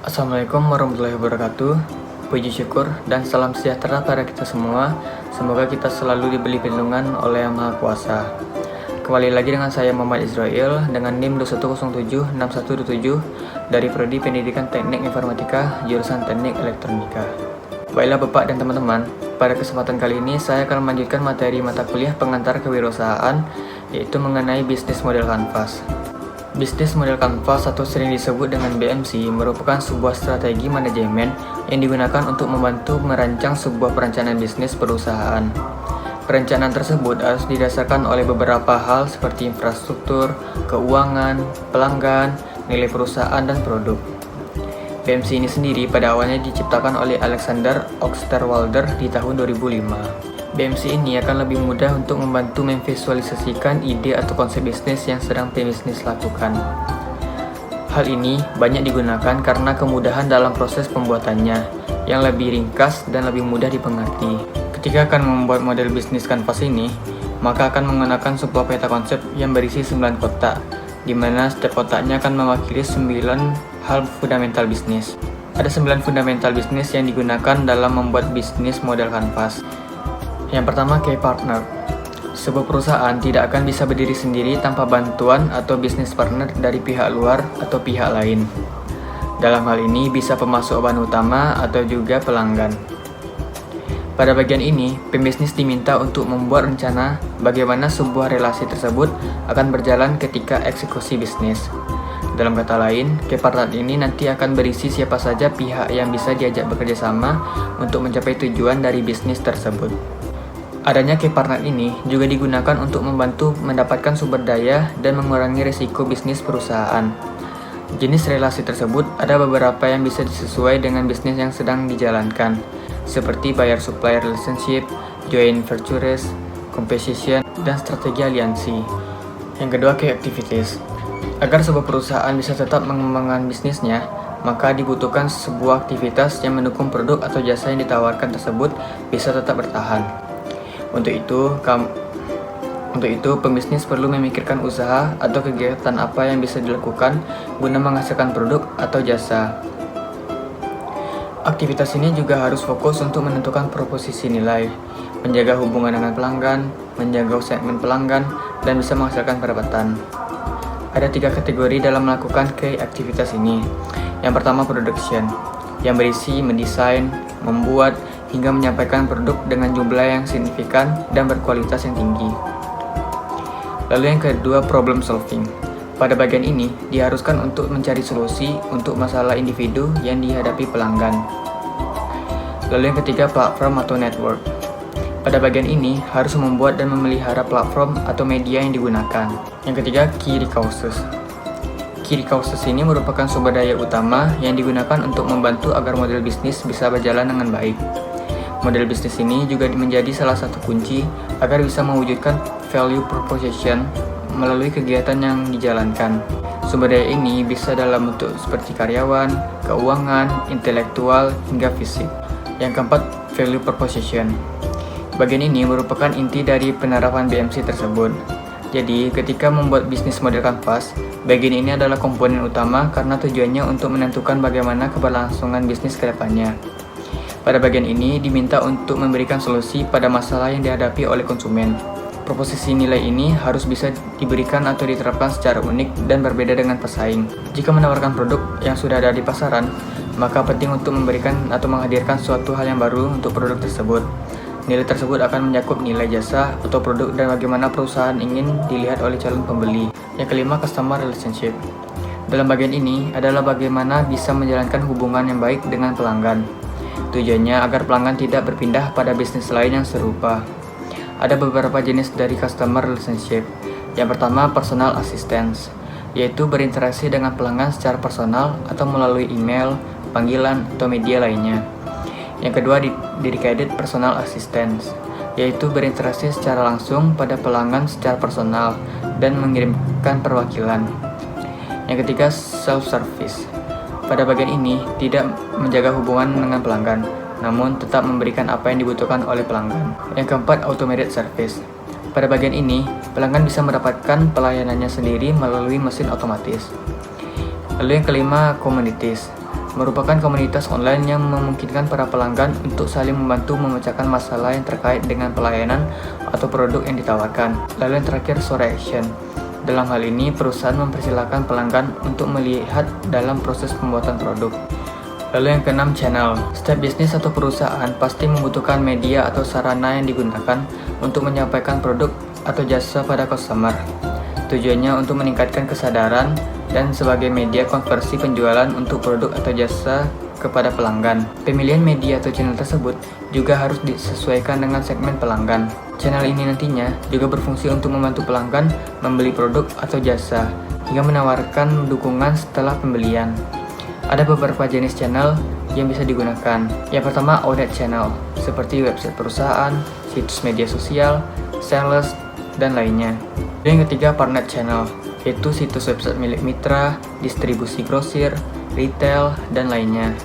Assalamualaikum warahmatullahi wabarakatuh. Puji syukur dan salam sejahtera pada kita semua. Semoga kita selalu diberi perlindungan oleh Yang Maha Kuasa. Kembali lagi dengan saya Muhammad Israel dengan NIM 21076127 dari Prodi Pendidikan Teknik Informatika jurusan Teknik Elektronika. Baiklah Bapak dan teman-teman, pada kesempatan kali ini saya akan melanjutkan materi mata kuliah pengantar kewirausahaan, yaitu mengenai bisnis model kanvas. Bisnis model kanvas atau sering disebut dengan BMC merupakan sebuah strategi manajemen yang digunakan untuk membantu merancang sebuah perencanaan bisnis perusahaan. Perencanaan tersebut harus didasarkan oleh beberapa hal seperti infrastruktur, keuangan, pelanggan, nilai perusahaan, dan produk. BMC ini sendiri pada awalnya diciptakan oleh Alexander Osterwalder di tahun 2005. BMC ini akan lebih mudah untuk membantu memvisualisasikan ide atau konsep bisnis yang sedang pebisnis lakukan. Hal ini banyak digunakan karena kemudahan dalam proses pembuatannya yang lebih ringkas dan lebih mudah dipengerti. Ketika akan membuat model bisnis kanvas ini, maka akan menggunakan sebuah peta konsep yang berisi 9 kotak, di mana setiap kotaknya akan mewakili 9 hal fundamental bisnis. Ada 9 fundamental bisnis yang digunakan dalam membuat bisnis model kanvas. Yang pertama, key partner. Sebuah perusahaan tidak akan bisa berdiri sendiri tanpa bantuan atau bisnis partner dari pihak luar atau pihak lain. Dalam hal ini bisa pemasok bahan utama atau juga pelanggan. Pada bagian ini, pembisnis diminta untuk membuat rencana bagaimana sebuah relasi tersebut akan berjalan ketika eksekusi bisnis. Dalam kata lain, key partner ini nanti akan berisi siapa saja pihak yang bisa diajak bekerja sama untuk mencapai tujuan dari bisnis tersebut. Adanya key partner ini juga digunakan untuk membantu mendapatkan sumber daya dan mengurangi risiko bisnis perusahaan. Jenis relasi tersebut ada beberapa yang bisa disesuaikan dengan bisnis yang sedang dijalankan, seperti buyer-supplier relationship, joint ventures, competition, dan strategi aliansi. Yang kedua, key activities. Agar sebuah perusahaan bisa tetap mengembangkan bisnisnya, maka dibutuhkan sebuah aktivitas yang mendukung produk atau jasa yang ditawarkan tersebut bisa tetap bertahan. Untuk itu, pembisnis perlu memikirkan usaha atau kegiatan apa yang bisa dilakukan guna menghasilkan produk atau jasa. Aktivitas ini juga harus fokus untuk menentukan proposisi nilai, menjaga hubungan dengan pelanggan, menjaga segmen pelanggan, dan bisa menghasilkan pendapatan. Ada 3 kategori dalam melakukan key aktivitas ini. Yang pertama, production, yang berisi mendesain, membuat, hingga menyampaikan produk dengan jumlah yang signifikan dan berkualitas yang tinggi. Lalu yang kedua, problem solving. Pada bagian ini, diharuskan untuk mencari solusi untuk masalah individu yang dihadapi pelanggan. Lalu yang ketiga, platform atau network. Pada bagian ini, harus membuat dan memelihara platform atau media yang digunakan. Yang ketiga, key resources. Key resources ini merupakan sumber daya utama yang digunakan untuk membantu agar model bisnis bisa berjalan dengan baik. Model bisnis ini juga menjadi salah satu kunci agar bisa mewujudkan value proposition melalui kegiatan yang dijalankan. Sumber daya ini bisa dalam bentuk seperti karyawan, keuangan, intelektual, hingga fisik. Yang keempat, value proposition. Bagian ini merupakan inti dari penerapan BMC tersebut. Jadi, ketika membuat bisnis model kanvas, bagian ini adalah komponen utama karena tujuannya untuk menentukan bagaimana keberlangsungan bisnis ke depannya. Pada bagian ini diminta untuk memberikan solusi pada masalah yang dihadapi oleh konsumen. Proposisi nilai ini harus bisa diberikan atau diterapkan secara unik dan berbeda dengan pesaing. Jika menawarkan produk yang sudah ada di pasaran, maka penting untuk memberikan atau menghadirkan suatu hal yang baru untuk produk tersebut. Nilai tersebut akan mencakup nilai jasa atau produk dan bagaimana perusahaan ingin dilihat oleh calon pembeli. Yang kelima, customer relationship. Dalam bagian ini adalah bagaimana bisa menjalankan hubungan yang baik dengan pelanggan. Tujuannya agar pelanggan tidak berpindah pada bisnis lain yang serupa. Ada beberapa jenis dari customer relationship. Yang pertama, personal assistance, yaitu berinteraksi dengan pelanggan secara personal atau melalui email, panggilan, atau media lainnya. Yang kedua, dedicated personal assistance, yaitu berinteraksi secara langsung pada pelanggan secara personal dan mengirimkan perwakilan. Yang ketiga, self-service. Pada bagian ini, tidak menjaga hubungan dengan pelanggan, namun tetap memberikan apa yang dibutuhkan oleh pelanggan. Yang keempat, automated service. Pada bagian ini, pelanggan bisa mendapatkan pelayanannya sendiri melalui mesin otomatis. Lalu yang kelima, communities. merupakan komunitas online yang memungkinkan para pelanggan untuk saling membantu memecahkan masalah yang terkait dengan pelayanan atau produk yang ditawarkan. Lalu yang terakhir, sore action. Dalam hal ini, perusahaan mempersilahkan pelanggan untuk melihat dalam proses pembuatan produk. Lalu yang keenam, channel. Setiap bisnis atau perusahaan pasti membutuhkan media atau sarana yang digunakan untuk menyampaikan produk atau jasa pada customer. Tujuannya untuk meningkatkan kesadaran dan sebagai media konversi penjualan untuk produk atau jasa kepada pelanggan. Pemilihan media atau channel tersebut juga harus disesuaikan dengan segmen pelanggan. Channel ini nantinya juga berfungsi untuk membantu pelanggan membeli produk atau jasa hingga menawarkan dukungan setelah pembelian. Ada beberapa jenis channel yang bisa digunakan. Yang pertama, outlet channel, seperti website perusahaan, situs media sosial, sales, dan lainnya. Yang ketiga, partner channel, yaitu situs website milik mitra, distribusi grosir, retail, dan lainnya.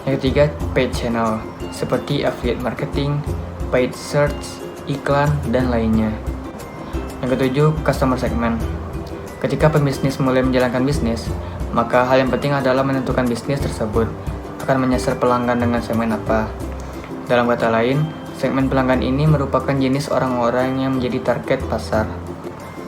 Yang ketiga, paid channel, seperti affiliate marketing, paid search, iklan, dan lainnya. Yang ketujuh, customer segment. Ketika pembisnis mulai menjalankan bisnis, maka hal yang penting adalah menentukan bisnis tersebut akan menyasar pelanggan dengan segmen apa. Dalam kata lain, segmen pelanggan ini merupakan jenis orang-orang yang menjadi target pasar.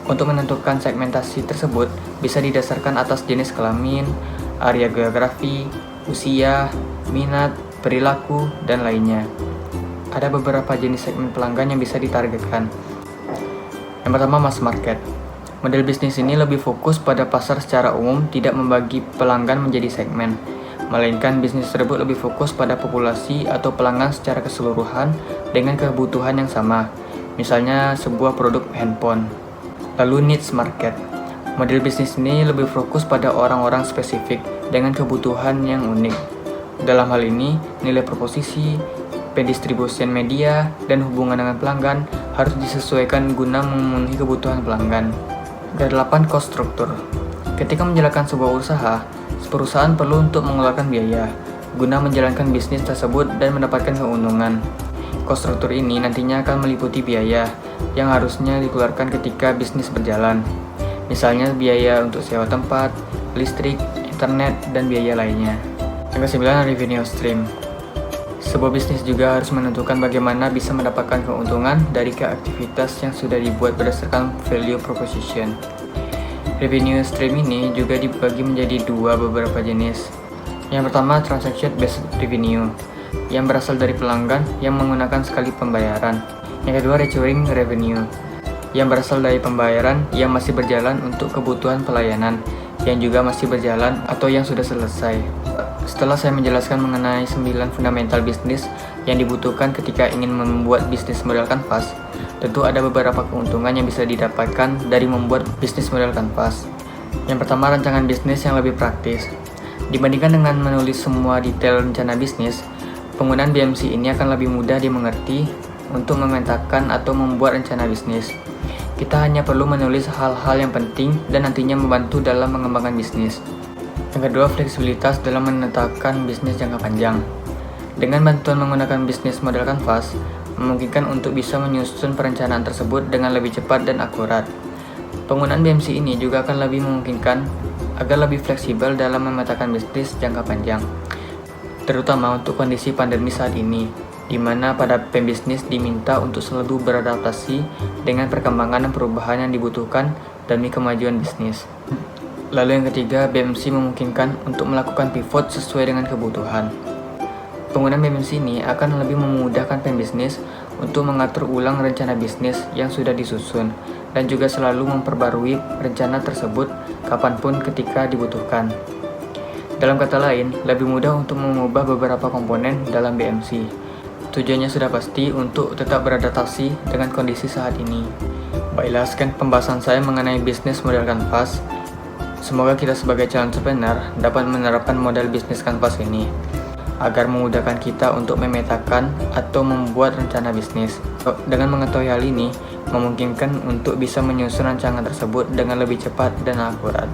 Untuk menentukan segmentasi tersebut bisa didasarkan atas jenis kelamin, area geografi, usia, minat, perilaku, dan lainnya. Ada beberapa jenis segmen pelanggan yang bisa ditargetkan. Yang pertama, mass market. Model bisnis ini lebih fokus pada pasar secara umum, tidak membagi pelanggan menjadi segmen, melainkan bisnis tersebut lebih fokus pada populasi atau pelanggan secara keseluruhan dengan kebutuhan yang sama, misalnya sebuah produk handphone. Lalu niche market. Model bisnis ini lebih fokus pada orang-orang spesifik dengan kebutuhan yang unik. Dalam hal ini, nilai proposisi, pendistribusian media, dan hubungan dengan pelanggan harus disesuaikan guna memenuhi kebutuhan pelanggan. Ke-8, cost structure. Ketika menjalankan sebuah usaha, perusahaan perlu untuk mengeluarkan biaya guna menjalankan bisnis tersebut dan mendapatkan keuntungan. Cost structure ini nantinya akan meliputi biaya yang harusnya dikeluarkan ketika bisnis berjalan. Misalnya biaya untuk sewa tempat, listrik, internet, dan biaya lainnya. Yang ke-9, revenue stream. Sebuah bisnis juga harus menentukan bagaimana bisa mendapatkan keuntungan dari aktivitas yang sudah dibuat berdasarkan value proposition. Revenue stream ini juga dibagi menjadi beberapa jenis. Yang pertama, transaction based revenue, yang berasal dari pelanggan yang menggunakan sekali pembayaran. Yang kedua, recurring revenue, yang berasal dari pembayaran yang masih berjalan untuk kebutuhan pelayanan, yang juga masih berjalan atau yang sudah selesai. Setelah saya menjelaskan mengenai 9 fundamental bisnis yang dibutuhkan ketika ingin membuat bisnis model kanvas, tentu ada beberapa keuntungan yang bisa didapatkan dari membuat bisnis model kanvas. Yang pertama, rancangan bisnis yang lebih praktis. Dibandingkan dengan menulis semua detail rencana bisnis, penggunaan BMC ini akan lebih mudah dimengerti untuk memetakan atau membuat rencana bisnis. Kita hanya perlu menulis hal-hal yang penting dan nantinya membantu dalam mengembangkan bisnis. Yang kedua, fleksibilitas dalam menetapkan bisnis jangka panjang. Dengan bantuan menggunakan bisnis model kanvas, memungkinkan untuk bisa menyusun perencanaan tersebut dengan lebih cepat dan akurat. Penggunaan BMC ini juga akan lebih memungkinkan agar lebih fleksibel dalam memetakan bisnis jangka panjang, terutama untuk kondisi pandemi saat ini, di mana para pembisnis diminta untuk selalu beradaptasi dengan perkembangan dan perubahan yang dibutuhkan demi kemajuan bisnis. Lalu yang ketiga, BMC memungkinkan untuk melakukan pivot sesuai dengan kebutuhan. Penggunaan BMC ini akan lebih memudahkan pembisnis untuk mengatur ulang rencana bisnis yang sudah disusun dan juga selalu memperbarui rencana tersebut kapanpun ketika dibutuhkan. Dalam kata lain, lebih mudah untuk mengubah beberapa komponen dalam BMC. Tujuannya sudah pasti untuk tetap beradaptasi dengan kondisi saat ini. Baiklah, sekian pembahasan saya mengenai bisnis model kanvas. Semoga kita sebagai calon entrepreneur dapat menerapkan model bisnis kanvas ini agar memudahkan kita untuk memetakan atau membuat rencana bisnis. Dengan mengetahui hal ini, memungkinkan untuk bisa menyusun rancangan tersebut dengan lebih cepat dan akurat.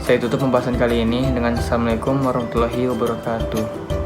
Saya tutup pembahasan kali ini dengan Assalamualaikum warahmatullahi wabarakatuh.